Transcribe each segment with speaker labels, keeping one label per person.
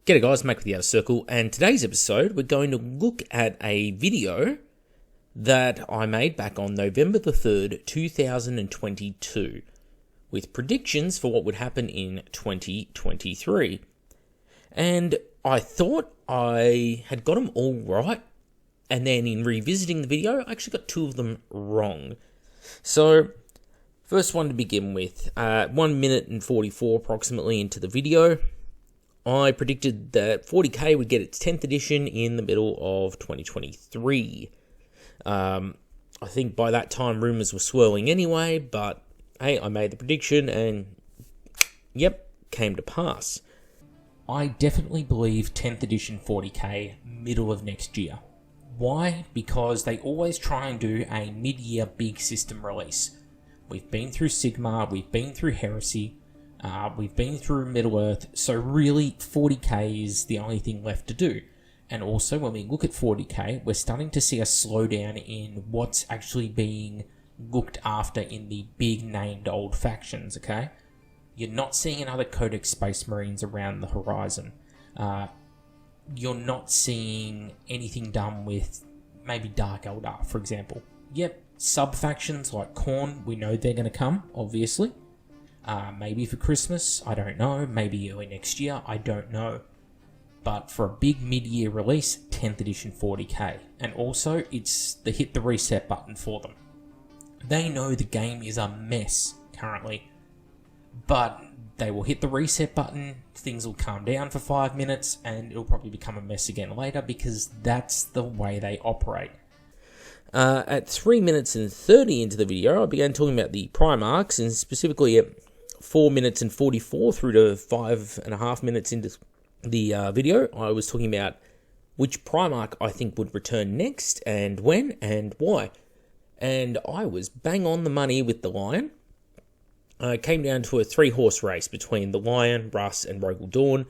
Speaker 1: G'day guys, Mike with the Outer Circle, and today's episode we're going to look at a video that I made back on November the 3rd, 2022, with predictions for what would happen in 2023. And I thought I had got them all right, and then in revisiting the video, I actually got two of them wrong. So, first one to begin with, 1 minute and 44 approximately into the video, I predicted that 40k would get its 10th edition in the middle of 2023. I think by that time rumours were swirling anyway, but hey, I made the prediction and yep, came to pass. I definitely believe 10th edition 40k middle of next year. Why? Because they always try and do a mid-year big system release. We've been through Sigma, we've been through Heresy, we've been through Middle-earth, so really 40k is the only thing left to do. And also, when we look at 40k, we're starting to see a slowdown in what's actually being looked after in the big named old factions, okay? You're not seeing another Codex Space Marines around the horizon. You're not seeing anything done with maybe Dark Eldar, for example. Yep, sub-factions like Khorne, we know they're going to come, obviously. Maybe for Christmas, I don't know. Maybe early next year, I don't know. But for a big mid-year release, 10th edition 40k. And also, it's the hit the reset button for them. They know the game is a mess currently. But they will hit the reset button, things will calm down for 5 minutes, and it'll probably become a mess again later because that's the way they operate. At 3 minutes and 30 into the video, I began talking about the Primarchs, and specifically at 4 minutes and 44 through to 5.5 minutes into the video, I was talking about which Primarch I think would return next, and when, and why. And I was bang on the money with the Lion. It came down to a 3-horse race between the Lion, Russ, and Rogel Dawn.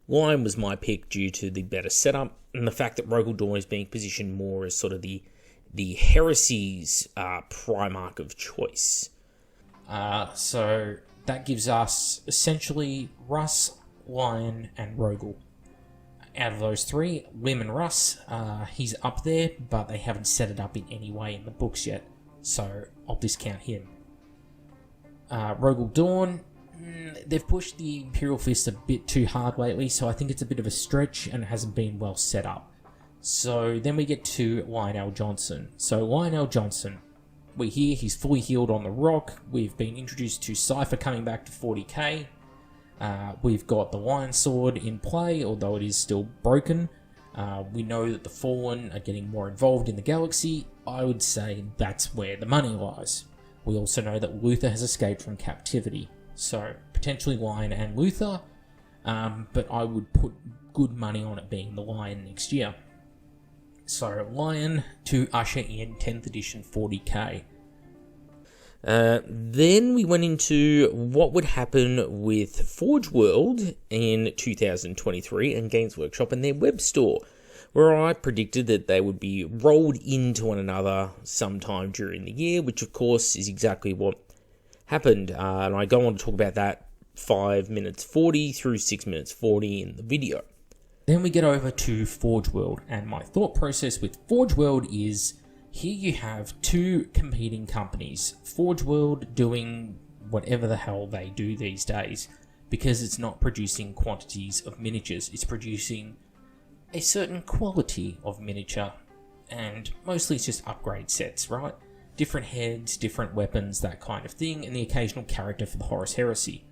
Speaker 1: Lion was my pick due to the better setup, and the fact that Rogel Dawn is being positioned more as sort of the Heresy's Primarch of choice. So that gives us essentially Russ, Lion, and Rogel. Out of those three, Lim and Russ, he's up there, but they haven't set it up in any way in the books yet, so I'll discount him. Rogel Dawn, they've pushed the Imperial Fist a bit too hard lately, so I think it's a bit of a stretch and it hasn't been well set up. So then we get to Lionel Johnson. So Lionel Johnson, we hear he's fully healed on the rock. We've been introduced to Cypher coming back to 40k. We've got the Lion Sword in play, although it is still broken. We know that the Fallen are getting more involved in the galaxy. I would say that's where the money lies. We also know that Luther has escaped from captivity. So potentially Lion and Luther, but I would put good money on it being the Lion next year. So, Lion to usher in 10th edition 40k. Then we went into what would happen with Forge World in 2023 and Games Workshop and their web store, where I predicted that they would be rolled into one another sometime during the year, which of course is exactly what happened. And I go on to talk about that 5 minutes 40 through 6 minutes 40 in the video. Then we get over to Forge World, and my thought process with Forge World is, here you have two competing companies. Forge World doing whatever the hell they do these days, because it's not producing quantities of miniatures, it's producing a certain quality of miniature, and mostly it's just upgrade sets, right? Different heads, different weapons, that kind of thing, and the occasional character for the Horus Heresy.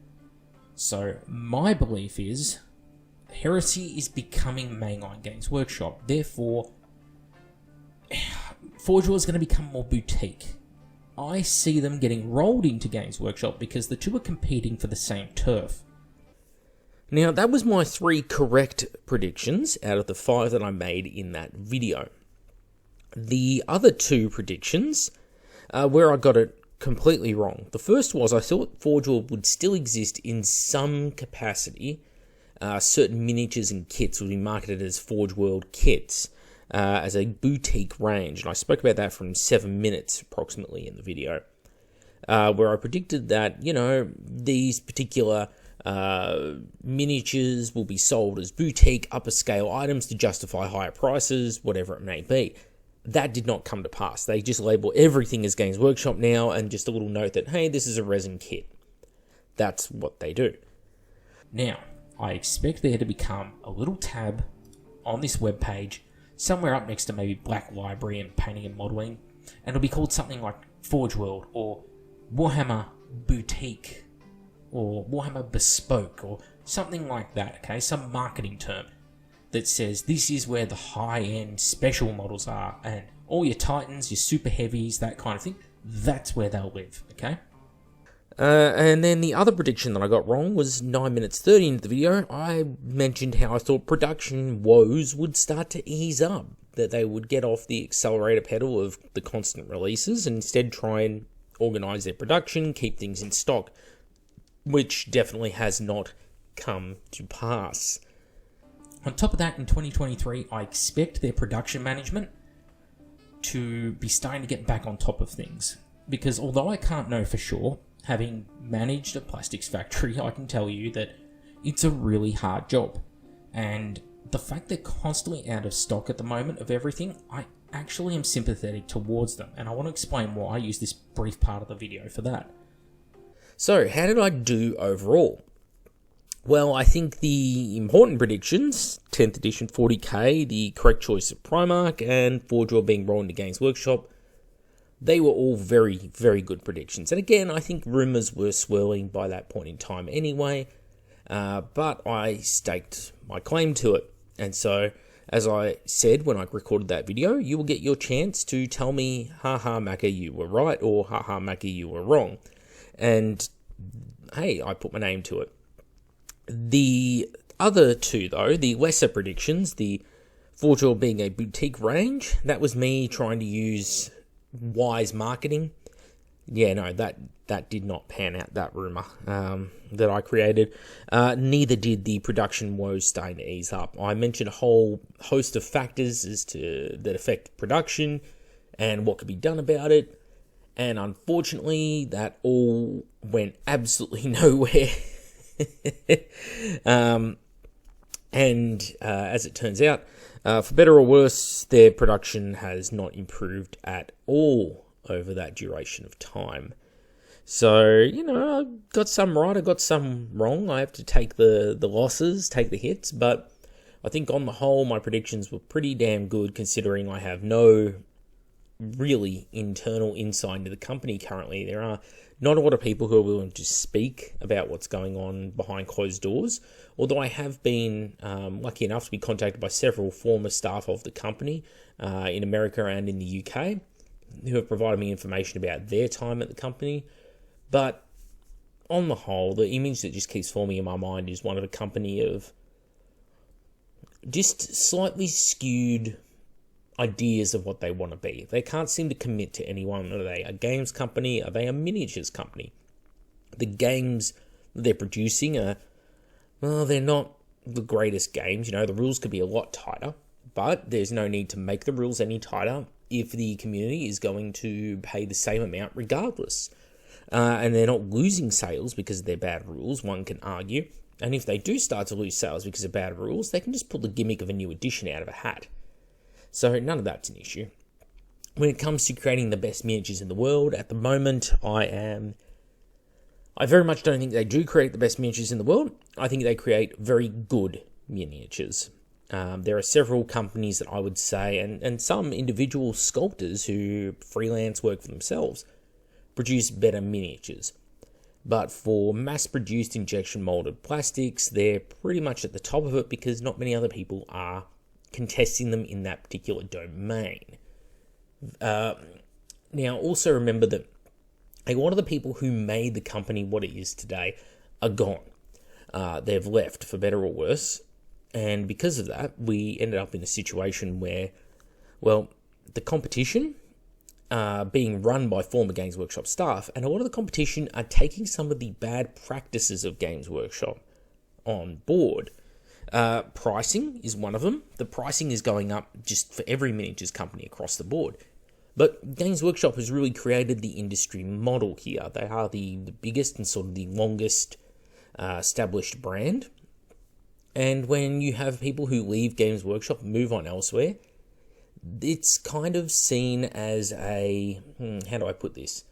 Speaker 1: So my belief is, Heresy is becoming mainline Games Workshop. Therefore, Forge World is going to become more boutique. I see them getting rolled into Games Workshop because the two are competing for the same turf. Now, that was my 3 correct predictions out of the 5 that I made in that video. The other 2 predictions, where I got it completely wrong. The first was I thought Forge World would still exist in some capacity. Certain miniatures and kits would be marketed as Forge World kits as a boutique range, and I spoke about that from 7 minutes approximately in the video, where I predicted that, you know, these particular Miniatures will be sold as boutique, upper scale items to justify higher prices, whatever it may be. That did not come to pass. They just label everything as Games Workshop now, and just a little note that, hey, this is a resin kit. That's what they do. Now, I expect there to become a little tab on this webpage, somewhere up next to maybe Black Library and Painting and Modelling, and it'll be called something like Forge World, or Warhammer Boutique, or Warhammer Bespoke, or something like that, okay? Some marketing term that says this is where the high-end special models are, and all your Titans, your super heavies, that kind of thing, that's where they'll live, okay? And then the other prediction that I got wrong was 9 minutes 30 into the video. I mentioned how I thought production woes would start to ease up, that they would get off the accelerator pedal of the constant releases and instead try and organise their production, keep things in stock, which definitely has not come to pass. On top of that, in 2023, I expect their production management to be starting to get back on top of things. Because although I can't know for sure, having managed a plastics factory, I can tell you that it's a really hard job. And the fact they're constantly out of stock at the moment of everything, I actually am sympathetic towards them. And I want to explain why I use this brief part of the video for that. So, how did I do overall? Well, I think the important predictions, 10th edition 40k, the correct choice of Primark, and Forge World being rolled into Games Workshop, they were all very, very good predictions. And again, I think rumours were swirling by that point in time anyway, but I staked my claim to it. And so, as I said when I recorded that video, you will get your chance to tell me, haha, Macca, you were right, or haha, Macca, you were wrong. And hey, I put my name to it. The other two, though, the lesser predictions, the Forge World being a boutique range, that was me trying to use wise marketing. Yeah, no, that did not pan out, that rumour that I created. Neither did the production woes starting to ease up. I mentioned a whole host of factors that affect production and what could be done about it. And unfortunately, that all went absolutely nowhere. As it turns out, for better or worse, their production has not improved at all over that duration of time. So, I got some right, I got some wrong. I have to take the losses, take the hits, but I think on the whole, my predictions were pretty damn good, considering I have no really internal insight into the company currently. There are not a lot of people who are willing to speak about what's going on behind closed doors, although I have been lucky enough to be contacted by several former staff of the company in America and in the UK who have provided me information about their time at the company. But on the whole, the image that just keeps forming in my mind is one of a company of just slightly skewed ideas of what they want to be. They can't seem to commit to anyone. Are they a games company? Are they a miniatures company? The games they're producing are, well, they're not the greatest games. The rules could be a lot tighter, but there's no need to make the rules any tighter if the community is going to pay the same amount regardless. And they're not losing sales because of their bad rules, one can argue. And if they do start to lose sales because of bad rules, they can just pull the gimmick of a new edition out of a hat. So none of that's an issue. When it comes to creating the best miniatures in the world, at the moment, I very much don't think they do create the best miniatures in the world. I think they create very good miniatures. There are several companies that I would say, and some individual sculptors who freelance work for themselves, produce better miniatures. But for mass-produced injection-molded plastics, they're pretty much at the top of it because not many other people are contesting them in that particular domain. Now, also remember that a lot of the people who made the company what it is today are gone. They've left, for better or worse. And because of that, we ended up in a situation where, well, the competition being run by former Games Workshop staff, and a lot of the competition are taking some of the bad practices of Games Workshop on board. Pricing is one of them. The pricing is going up just for every miniatures company across the board. But Games Workshop has really created the industry model here. They are the biggest and sort of the longest established brand. And when you have people who leave Games Workshop and move on elsewhere, it's kind of seen as a, how do I put this?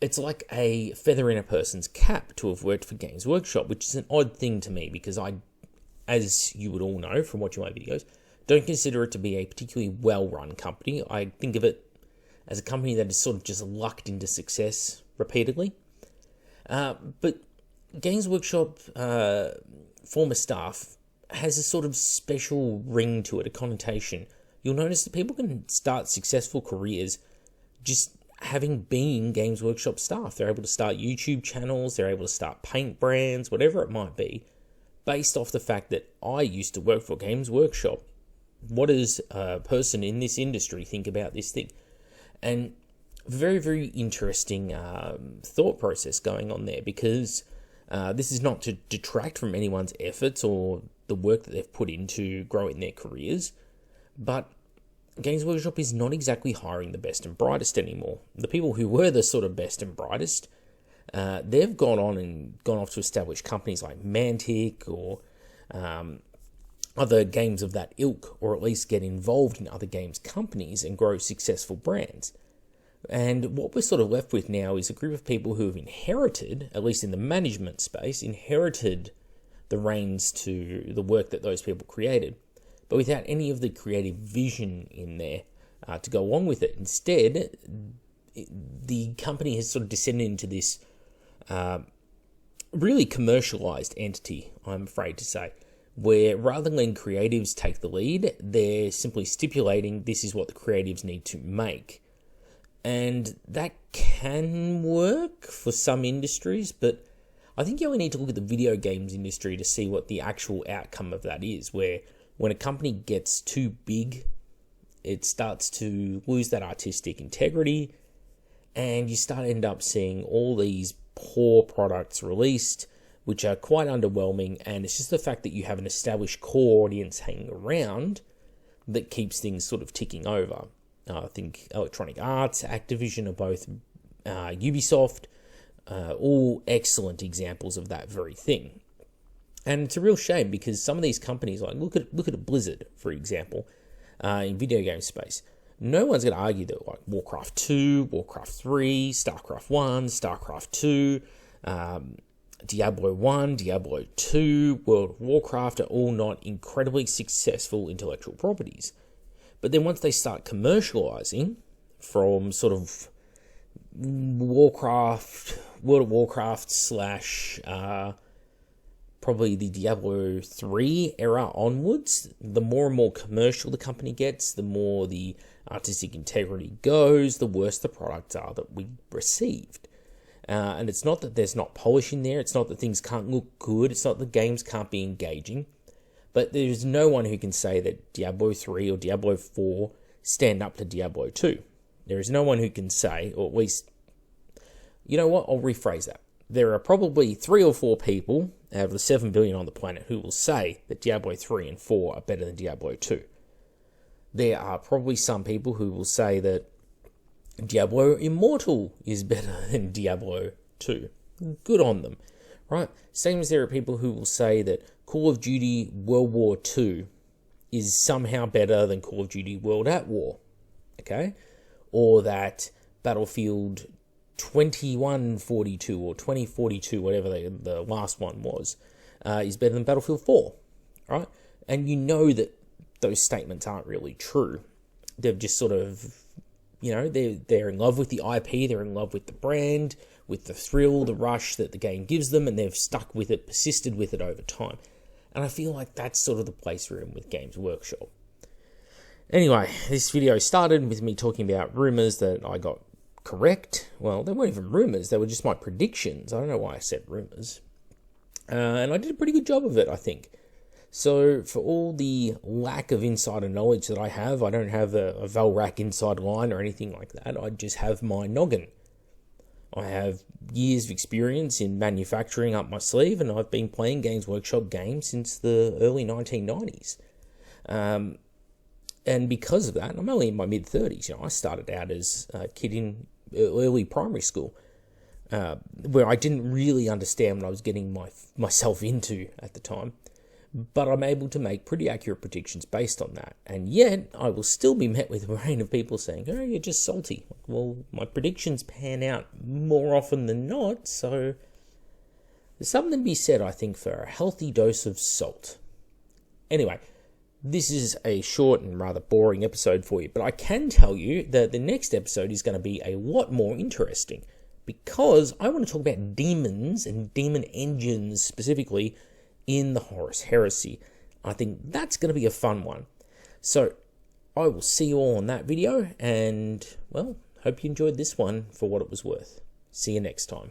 Speaker 1: It's like a feather in a person's cap to have worked for Games Workshop, which is an odd thing to me because I, as you would all know from watching my videos, don't consider it to be a particularly well-run company. I think of it as a company that is sort of just lucked into success repeatedly. But Games Workshop former staff has a sort of special ring to it, a connotation. You'll notice that people can start successful careers just having been Games Workshop staff. They're able to start YouTube channels, they're able to start paint brands, whatever it might be, based off the fact that I used to work for Games Workshop. What does a person in this industry think about this thing? And very, very interesting thought process going on there, because this is not to detract from anyone's efforts or the work that they've put into growing their careers, but Games Workshop is not exactly hiring the best and brightest anymore. The people who were the sort of best and brightest, they've gone off to establish companies like Mantic or other games of that ilk, or at least get involved in other games companies and grow successful brands. And what we're sort of left with now is a group of people who have inherited, at least in the management space, inherited the reins to the work that those people created, but without any of the creative vision in there to go along with it. Instead, the company has sort of descended into this really commercialized entity, I'm afraid to say, where rather than letting creatives take the lead, they're simply stipulating this is what the creatives need to make. And that can work for some industries, but I think you only need to look at the video games industry to see what the actual outcome of that is, where when a company gets too big, it starts to lose that artistic integrity, and you end up seeing all these poor products released, which are quite underwhelming, and it's just the fact that you have an established core audience hanging around that keeps things sort of ticking over. I think Electronic Arts, Activision are both Ubisoft, all excellent examples of that very thing. And it's a real shame because some of these companies, like look at Blizzard, for example, in video game space. No one's going to argue that like Warcraft 2, Warcraft 3, StarCraft 1, StarCraft 2, Diablo 1, Diablo 2, World of Warcraft are all not incredibly successful intellectual properties. But then once they start commercializing from sort of World of Warcraft slash probably the Diablo 3 era onwards, the more and more commercial the company gets, the more the artistic integrity goes, the worse the products are that we received. And it's not that there's not polish in there, it's not that things can't look good, it's not that games can't be engaging, but there's no one who can say that Diablo 3 or Diablo 4 stand up to Diablo 2. There is no one who can say, or at least, you know what, I'll rephrase that. There are probably 3 or 4 people out of the 7 billion on the planet who will say that Diablo 3 and 4 are better than Diablo 2. There are probably some people who will say that Diablo Immortal is better than Diablo 2. Good on them, right? Same as there are people who will say that Call of Duty World War II is somehow better than Call of Duty World at War, okay? Or that Battlefield 2142 or 2042, whatever the last one was, is better than Battlefield 4, right? And you know that those statements aren't really true. They've just sort of, you know, they're in love with the IP, they're in love with the brand, with the thrill, the rush that the game gives them, and they've stuck with it, persisted with it over time. And I feel like that's sort of the place we're in with Games Workshop. Anyway, this video started with me talking about rumours that I got correct. Well, they weren't even rumours, they were just my predictions. I don't know why I said rumours. And I did a pretty good job of it, I think. So, for all the lack of insider knowledge that I have, I don't have a Valrak inside line or anything like that. I just have my noggin. I have years of experience in manufacturing up my sleeve, and I've been playing Games Workshop games since the early 1990s. And because of that, I'm only in my mid-30s. You know, I started out as a kid in early primary school. where I didn't really understand what I was getting myself into at the time. But I'm able to make pretty accurate predictions based on that. And yet, I will still be met with a rain of people saying, oh, you're just salty. Well, my predictions pan out more often than not, so there's something to be said, I think, for a healthy dose of salt. Anyway, this is a short and rather boring episode for you, but I can tell you that the next episode is going to be a lot more interesting, because I want to talk about demons and demon engines specifically in the Horus Heresy. I think that's going to be a fun one. So I will see you all on that video, and, well, hope you enjoyed this one for what it was worth. See you next time.